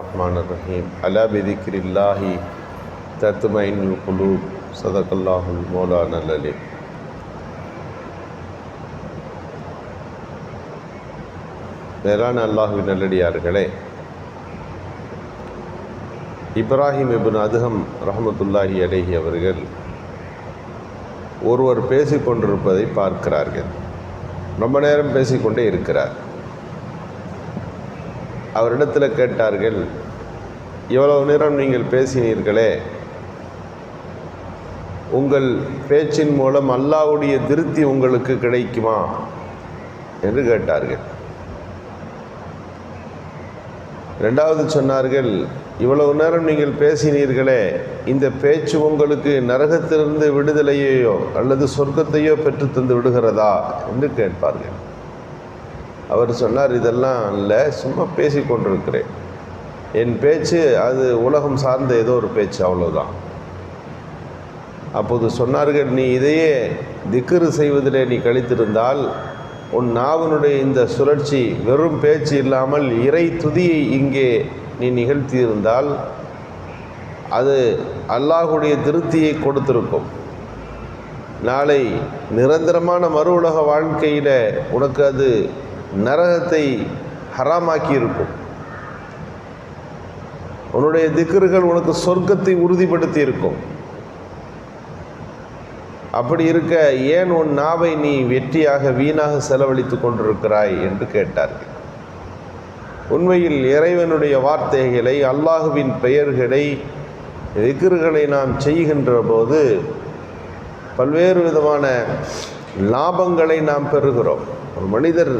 الرحمن الرحيم ألا بذكر الله تطمئن القلوب صدق الله المولانا العليم. மேலான அல்லாஹ்வின் நல்லடியார்களே, இப்ராஹிம் இப்னு அதுஹம் ரஹ்மத்துல்லாஹி அலைஹி அவர்கள் ஒருவர் பேசிக்கொண்டிருப்பதை பார்க்கிறார்கள். ரொம்ப நேரம் பேசிக்கொண்டே இருக்கிறார். அவரிடத்தில் கேட்டார்கள், இவ்வளவு நேரம் நீங்கள் பேசினீர்களே, உங்கள் பேச்சின் மூலம் அல்லாஹ்வுடைய திருப்தி உங்களுக்கு கிடைக்குமா என்று கேட்டார்கள். ரெண்டாவது சொன்னார்கள், இவ்வளவு நேரம் நீங்கள் பேசினீர்களே, இந்த பேச்சு உங்களுக்கு நரகத்திலிருந்து விடுதலையோ அல்லது சொர்க்கத்தையோ பெற்று தந்து விடுகிறதா என்று கேட்பார்கள். அவர் சொன்னார், இதெல்லாம் இல்லை, சும்மா பேசி கொண்டிருக்கிறேன். என் பேச்சு அது உலகம் சார்ந்த ஏதோ ஒரு பேச்சு, அவ்வளோதான். அப்போது சொன்னார்கள், நீ இதையே திக்ரு செய்வதிலே நீ கழித்திருந்தால், உன் நாவனுடைய இந்த சுழற்சி வெறும் பேச்சு இல்லாமல் இறை துதியை இங்கே நீ நிகழ்த்தியிருந்தால் அது அல்லாஹுடைய திருப்தியை கொடுத்திருக்கும். நாளை நிரந்தரமான மறு உலக வாழ்க்கையில் உனக்கு அது நரகத்தை ஹராமாக்கி இருக்கும். உன்னுடைய திக்ருகள் உனக்கு சொர்க்கத்தை உறுதிப்படுத்தி இருக்கும். அப்படி இருக்க ஏன் உன் நாவை நீ வெற்றியாக வீணாக செலவழித்து கொண்டிருக்கிறாய் என்று கேட்டார்கள். உண்மையில் இறைவனுடைய வார்த்தைகளை, அல்லாஹுவின் பெயர்களை, திக்ருகளை நாம் செய்கின்ற போது பல்வேறு விதமான லாபங்களை நாம் பெறுகிறோம். ஒரு மனிதர்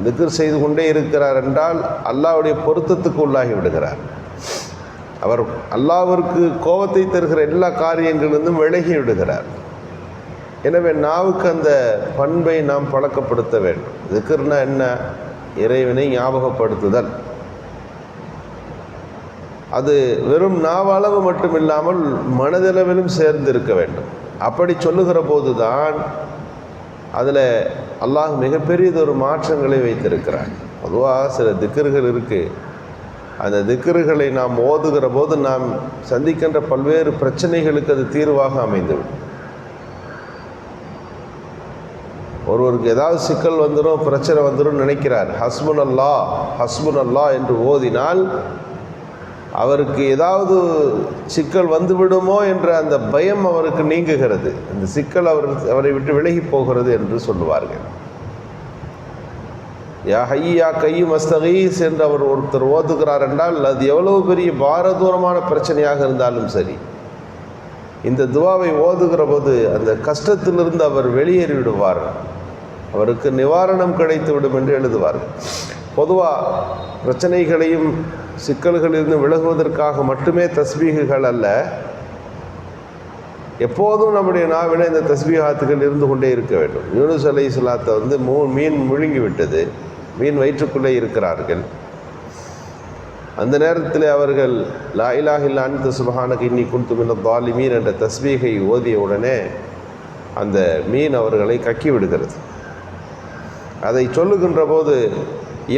திக்ர் செய்து கொண்டே இருக்கிறார் என்றால் அல்லாஹ்வுடைய பொருத்தத்துக்கு உள்ளாகி விடுகிறார். அவர் அல்லாஹ்விற்கு கோபத்தை தருகிற எல்லா காரியங்களிலிருந்தும் விலகி விடுகிறார். எனவே நாவுக்கு அந்த பண்பை நாம் பழக்கப்படுத்த வேண்டும். திக்ர்னா என்ன? இறைவனை ஞாபகப்படுத்துதல். அது வெறும் நாவளவு மட்டும் இல்லாமல் மனதளவிலும் சேர்ந்து இருக்க வேண்டும். அப்படி சொல்லுகிற போது தான் அதில் அல்லாஹ் மிகப்பெரியதொரு மாற்றங்களை வைத்திருக்கிறார். பொதுவாக சில திக்ர்கள் இருக்குது. அந்த திக்ர்களை நாம் ஓதுகிற போது நாம் சந்திக்கின்ற பல்வேறு பிரச்சனைகளுக்கு அது தீர்வாக அமைந்துவிடும். ஒருவருக்கு ஏதாவது சிக்கல் வந்துடும், பிரச்சனை வந்துடும் நினைக்கிறார், ஹஸ்புன் அல்லாஹ் என்று ஓதினால் அவருக்கு ஏதாவது சிக்கல் வந்துவிடுமோ என்ற அந்த பயம் அவருக்கு நீங்குகிறது. அந்த சிக்கல் அவரை விட்டு விலகி போகிறது என்று சொல்லுவார்கள். யா ஹய்யி யா கையும் அஸ்தகீஸ் என்று அவர் ஒருத்தர் ஓதுகிறார் என்றால் அது எவ்வளவு பெரிய பாரதூரமான பிரச்சனையாக இருந்தாலும் சரி, இந்த துவாவை ஓதுகிற போது அந்த கஷ்டத்திலிருந்து அவர் வெளியேறி விடுவார், அவருக்கு நிவாரணம் கிடைத்து விடும் என்று எழுதுவார்கள். பொதுவாக பிரச்சனைகளையும் சிக்கல்களிலிருந்து விலகுவதற்காக மட்டுமே தஸ்பீகுகள் அல்ல, எப்போதும் நம்முடைய நாவில இந்த தஸ்பீகாத்துகள் இருந்து கொண்டே இருக்க வேண்டும். யூனுஸ் அலைஹிஸ்ஸலாத்தை மீன் முழுங்கி விட்டது, மீன் வயிற்றுக்குள்ளே இருக்கிறார்கள். அந்த நேரத்தில் அவர்கள் லா இலாஹ இல்லா அன்த சுப்ஹானக இன்னி குன்து மினல் ஸாலிமீன் என்ற தஸ்பீகை ஓதிய உடனே அந்த மீன் அவர்களை கக்கி விடுகிறது. அதை சொல்லுகின்ற போது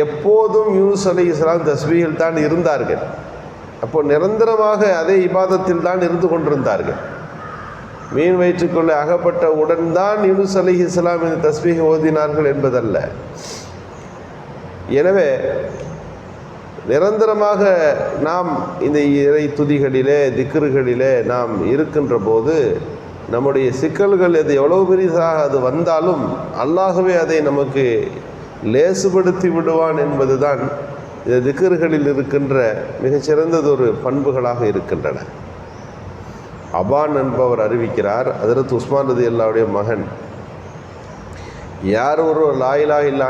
எப்போதும் யூனுஸ் அலைஹிஸ்ஸலாம் தஸ்பீஹில் தான் இருந்தார்கள். அப்போ நிரந்தரமாக அதே இபாதத்தில் தான் இருந்து கொண்டிருந்தார்கள். மீன் வயிற்றுக்குள்ளே அகப்பட்ட உடன் தான் யூனுஸ் அலைஹிஸ்ஸலாம் இந்த தஸ்பீஹை ஓதினார்கள் என்பதல்ல. எனவே நிரந்தரமாக நாம் இந்த இறை துதிகளிலே, திக்ருகளிலே நாம் இருக்கின்ற போது நம்முடைய சிக்கல்கள் எது எவ்வளவு பெரிதாக அது வந்தாலும் அல்லாஹ்வே அதை நமக்கு லேசுபடுத்தி விடுவான் என்பது தான் இந்த திக்ருகளில் இருக்கின்ற மிகச்சிறந்ததொரு பண்புகளாக இருக்கின்றன. அபான் என்பவர் அறிவிக்கிறார், ஹஜ்ரத் உஸ்மான் ரலியல்லாஹுடைய மகன், யார் ஒரு லா இலாஹ இல்லா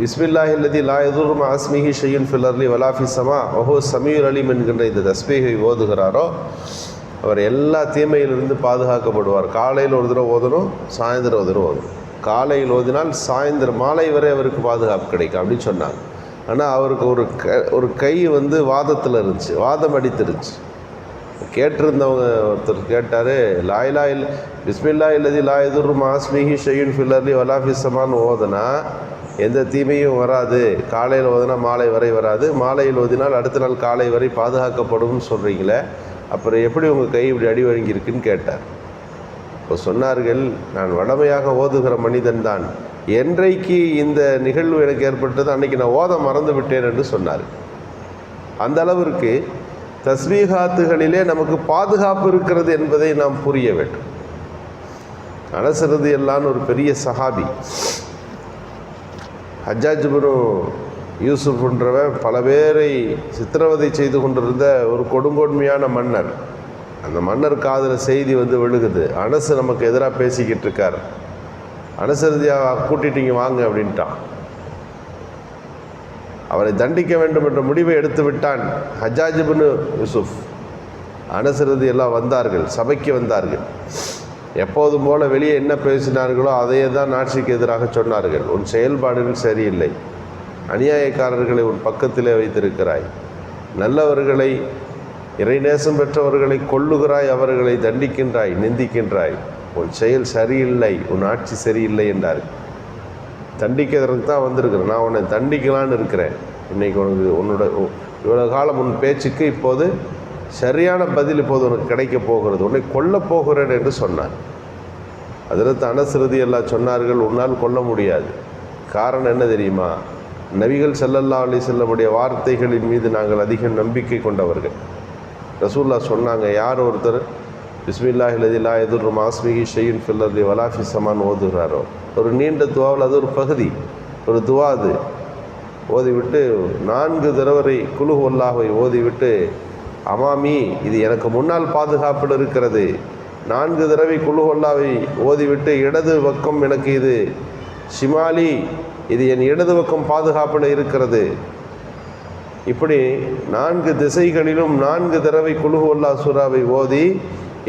பிஸ்மில்லாஹி அல்லதி லா யதுர்ரு மஅ இஸ்மிஹி ஷையுன் ஃபில் அர்லி வலா ஃபிஸ் ஸமா வஹுவ ஸமீஉல் அலீம் என்கின்ற இந்த தஸ்பீஹை ஓதுகிறாரோ அவர் எல்லா தீமையிலிருந்து பாதுகாக்கப்படுவார். காலையில் ஒரு தடவை ஓதணும், சாயந்தரம் ஒரு தடவை ஓதணும். காலையில் ஓதினால் சாயந்தரம் மாலை வரை அவருக்கு பாதுகாப்பு கிடைக்கும் அப்படின்னு சொன்னாங்க. ஆனால் அவருக்கு ஒரு கை வாதத்தில் இருந்துச்சு, வாதம் அடித்துருச்சு. கேட்டிருந்தவங்க ஒருத்தர் கேட்டார், லாயிலா பிஸ்மில்லா இல்லதி லா யதுர்ரு மஅ இஸ்மிஹி ஷையுன் ஃபில் அர்லி வலா ஃபிஸ் ஸமான்னு ஓதுனா எந்த தீமையும் வராது, காலையில் ஓதினா மாலை வரை வராது, மாலையில் ஓதினால் அடுத்த நாள் காலை வரை பாதுகாக்கப்படும்னு சொல்கிறீங்களே, அப்புறம் எப்படி உங்கள் கை இப்படி அடி வழங்கியிருக்குன்னு கேட்டார். இப்போ சொன்னார்கள், நான் வடமையாக ஓதுகிற மனிதன்தான், என்றைக்கு இந்த நிகழ்வு எனக்கு ஏற்பட்டது அன்றைக்கி நான் ஓத மறந்து விட்டேன் என்று சொன்னார். அந்த அளவிற்கு தஸ்பீஹாத்துகளிலே நமக்கு பாதுகாப்பு இருக்கிறது என்பதை நாம் புரிய வேண்டும். அனஸ் ரலியல்லாஹு ஒரு பெரிய சஹாபி. ஹஜ்ஜாஜ் இப்னு யூசுஃப்ன்றவன் பல பேரை சித்திரவதை செய்து கொண்டிருந்த ஒரு கொடுங்கொன்மையான மன்னர். அந்த மன்னர் காதில் செய்தி வந்து விழுகுது, அனஸ் நமக்கு எதிராக பேசிக்கிட்டு இருக்கார், அனஸ் ரலியல்லாஹு கூட்டிட்டீங்க வாங்க அப்படின்ட்டான். அவரை தண்டிக்க வேண்டும் என்ற முடிவை எடுத்து விட்டான் ஹஜ்ஜாஜ் இப்னு யூசுஃப். அனஸ் ரலியல்லாஹு வந்தார்கள், சபைக்கு வந்தார்கள். எப்போதும் போல வெளியே என்ன பேசினார்களோ அதையே தான் ஆட்சிக்கு எதிராக சொன்னார்கள். உன் செயல்பாடுகள் சரியில்லை, அநியாயக்காரர்களை உன் பக்கத்திலே வைத்திருக்கிறாய், நல்லவர்களை இறைநேசம் பெற்றவர்களை கொல்லுகிறாய், அவர்களை தண்டிக்கின்றாய், நிந்திக்கின்றாய், உன் செயல் சரியில்லை, உன் ஆட்சி சரியில்லை என்றார். தண்டிக்கிறதுக்கு தான் வந்திருக்கிறேன், நான் உன்னை தண்டிக்கலான்னு இருக்கிறேன். இன்றைக்கி உன்னோட இவ்வளோ காலம் உன் பேச்சுக்கு இப்போது சரியான பதில் இப்போது உனக்கு கிடைக்கப் போகிறது, உன்னை கொல்லப் போகிறேன் என்று சொன்னார். ஹஜ்ரத் அனஸ் ரலியல்லாஹு சொன்னார்கள், உன்னால் கொல்ல முடியாது. காரணம் என்ன தெரியுமா? நபிகள் ஸல்லல்லாஹு அலைஹி வஸல்லமுடைய வார்த்தைகளின் மீது நாங்கள் அதிக நம்பிக்கை கொண்டவர்கள். ரசூலுல்லாஹ் சொன்னாங்க, யார் ஒருத்தர் பிஸ்மில்லாஹி லதி லா யதுர்ரு மஅஸ்மிஹி ஷைஉன் ஃபில் அர்தி வலா ஃபிஸ் ஸமான் ஓதுகிறாரோ, ஒரு நீண்ட துவாவில் அது ஒரு பகுதி, ஒரு துவா, அது ஓதிவிட்டு 4 தடவை குல் ஹுவல்லாஹை ஓதிவிட்டு, அமாமி இது எனக்கு முன்னால் பாதுகாப்பில் இருக்கிறது, 4 தடவை குல் ஹுவல்லாஹை ஓதிவிட்டு இடது பக்கம் எனக்கு இது ஷிமாலி, இது என் இடது பக்கம் பாதுகாப்பில் இருக்கிறது, இப்படி 4 திசைகளிலும் 4 தடவை குல் ஹுவல்லாஹ் சூராவை ஓதி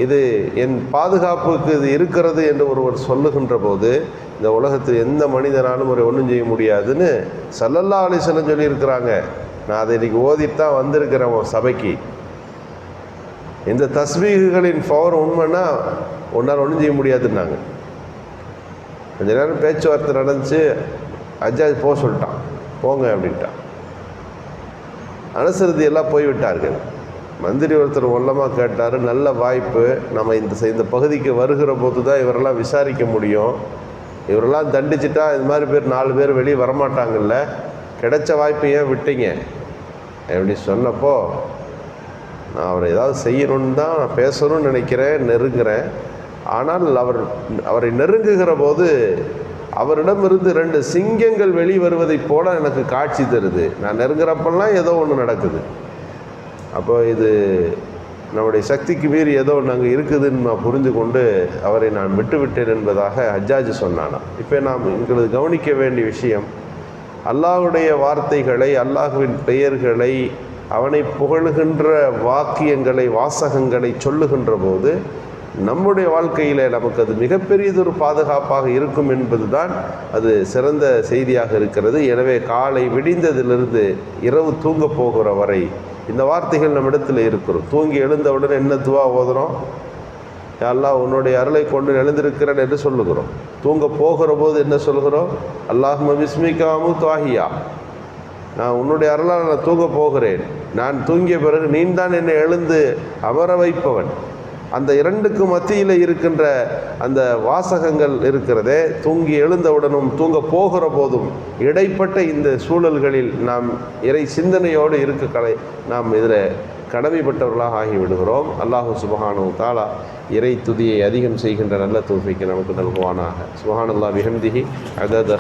இது என் பாதுகாப்புக்கு இது இருக்கிறது என்று ஒருவர் சொல்லுகின்ற போது இந்த உலகத்தில் எந்த மனிதனாலும் ஒரு ஒன்றும் செய்ய முடியாதுன்னு ஸல்லல்லாஹு அலைஹி வஸல்லம் சொல்லியிருக்கிறாங்க. நான் அதை இன்றைக்கி ஓதிட்டு தான் வந்திருக்கிறேன் சபைக்கு. இந்த தஸ்பீஹுகளின் பவர் உண்மைன்னா ஒன்றால் ஒன்றும் செய்ய முடியாதுன்னாங்க. கொஞ்ச நேரம் பேச்சுவார்த்தை நடந்துச்சு, ஹஜ்ஜாஜ் போக சொல்லிட்டான், போங்க அப்படின்ட்டான். அனஸ் ரலியல்லாஹு போய்விட்டார்கள். மந்திரி ஒருத்தர் உள்ளமாக கேட்டார், நல்ல வாய்ப்பு, நம்ம இந்த பகுதிக்கு வருகிற போது தான் இவரெல்லாம் விசாரிக்க முடியும், இவரெல்லாம் தண்டிச்சிட்டா இது மாதிரி பேர் 4 பேர் வெளியே வரமாட்டாங்கல்ல, கிடைச்ச வாய்ப்பு ஏன் விட்டீங்க அப்படி சொன்னப்போ, நான் அவரை ஏதாவது செய்யணுன்னு தான் நான் பேசணும்னு நினைக்கிறேன், நெருங்குறேன், ஆனால் அவரை நெருங்குகிற போது அவரிடமிருந்து 2 சிங்கங்கள் வெளிவருவதைப் போல எனக்கு காட்சி தருது, நான் நெருங்குறப்பெல்லாம் ஏதோ ஒன்று நடக்குது, அப்போ இது நம்முடைய சக்திக்கு மீறி ஏதோ ஒன்று அங்கே இருக்குதுன்னு நான் புரிந்து கொண்டு அவரை நான் விட்டுவிட்டேன் என்பதாக ஹஜ்ஜாஜ் சொன்னானா. இப்போ நாம் எங்களுக்கு கவனிக்க வேண்டிய விஷயம், அல்லாஹ்வுடைய வார்த்தைகளை, அல்லாஹ்வின் பெயர்களை, அவனை புகழுகின்ற வாக்கியங்களை, வாசகங்களை சொல்லுகின்ற போது நம்முடைய வாழ்க்கையில் நமக்கு அது மிகப்பெரியதொரு பாதுகாப்பாக இருக்கும் என்பது தான் அது சிறந்த செய்தியாக இருக்கிறது. எனவே காலை விடிந்ததிலிருந்து இரவு தூங்க போகிற வரை இந்த வார்த்தைகள் நம்மிடத்தில் இருக்கிறோம். தூங்கி எழுந்தவுடன் என்ன துவா ஓதுறோம்? யா அல்லாஹ் உன்னுடைய அருளை கொண்டு எழுந்திருக்கிறேன் என்று சொல்லுகிறோம். தூங்க போகிற போது என்ன சொல்கிறோம்? அல்லாஹும்ம பிஸ்மிக அமூது வஅஹ்யா, நான் உன்னுடைய அருளால் நான் தூங்க போகிறேன், நான் தூங்கிய பிறகு நீ தான் என்னை எழுந்து அமர வைப்பவன். அந்த 2க்கு மத்தியில் இருக்கின்ற அந்த வாசகங்கள் இருக்கிறதே, தூங்கி எழுந்தவுடனும் தூங்க போகிற போதும் இடைப்பட்ட இந்த சூழல்களில் நாம் இறை சிந்தனையோடு நாம் இதில் கடமைப்பட்டவர்களாக ஆகிவிடுகிறோம். அல்லாஹு சுப்ஹானஹு வ தஆலா இறை துதியை அதிகம் செய்கின்ற நல்ல தௌஃபீக்கை நமக்கு நல்குவானாக. சுப்ஹானல்லாஹி பிஹம்திஹி அதத